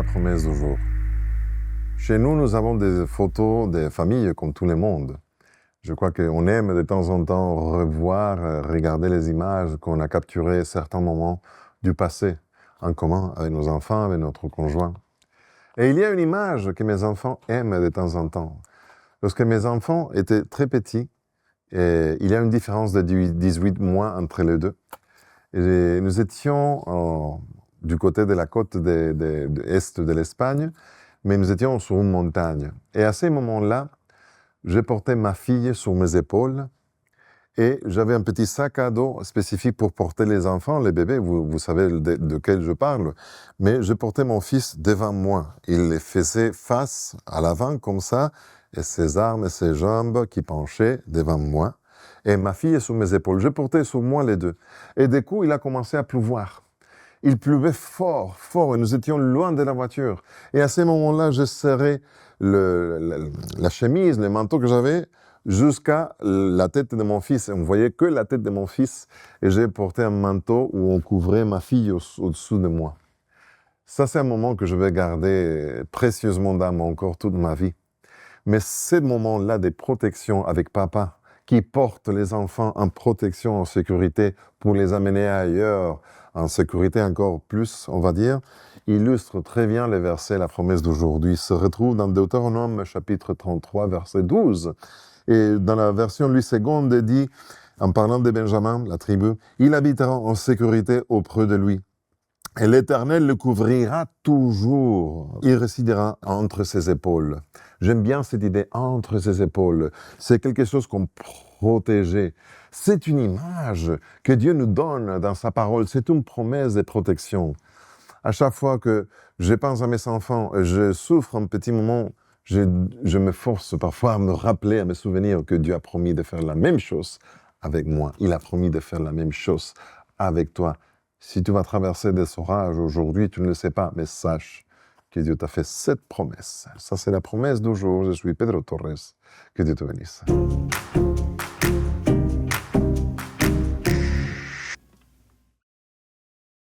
la promesse du jour. Chez nous, nous avons des photos des familles comme tout le monde. Je crois qu'on aime de temps en temps revoir, regarder les images qu'on a capturées à certains moments du passé, en commun avec nos enfants, avec notre conjoint. Et il y a une image que mes enfants aiment de temps en temps. Lorsque mes enfants étaient très petits, et il y a une différence de 18 mois entre les deux. Et nous étions du côté de la côte est de l'Espagne, mais nous étions sur une montagne. Et à ce moment-là, je portais ma fille sur mes épaules et j'avais un petit sac à dos spécifique pour porter les enfants, les bébés, vous savez de quel je parle, mais je portais mon fils devant moi. Il les faisait face à l'avant comme ça, et ses armes et ses jambes qui penchaient devant moi, et ma fille est sur mes épaules. Je portais sur moi les deux. Et du coup, il a commencé à pleuvoir. Il pleuvait fort, fort, et nous étions loin de la voiture. Et à ce moment-là, je serrais la chemise, le manteau que j'avais, jusqu'à la tête de mon fils. Et on ne voyait que la tête de mon fils, et j'ai porté un manteau où on couvrait ma fille au-dessous de moi. Ça, c'est un moment que je vais garder précieusement dans mon corps toute ma vie. Mais ces moments-là de protection avec papa, qui porte les enfants en protection, en sécurité, pour les amener ailleurs, en sécurité encore plus, on va dire, illustre très bien les versets, la promesse d'aujourd'hui, se retrouve dans Deutéronome chapitre 33, verset 12. Et dans la version lui seconde, il dit, en parlant de Benjamin, la tribu, « Il habitera en sécurité auprès de lui. Et l'Éternel le couvrira toujours. Il résidera entre ses épaules. » J'aime bien cette idée, entre ses épaules. C'est quelque chose qu'on protégeait. C'est une image que Dieu nous donne dans sa parole. C'est une promesse de protection. À chaque fois que je pense à mes enfants, je souffre un petit moment, je me force parfois à me rappeler, à me souvenir que Dieu a promis de faire la même chose avec moi. Il a promis de faire la même chose avec toi. Si tu vas traverser des orages aujourd'hui, tu ne le sais pas, mais sache que Dieu t'a fait cette promesse. Ça, c'est la promesse du jour. Je suis Pedro Torres. Que Dieu te bénisse.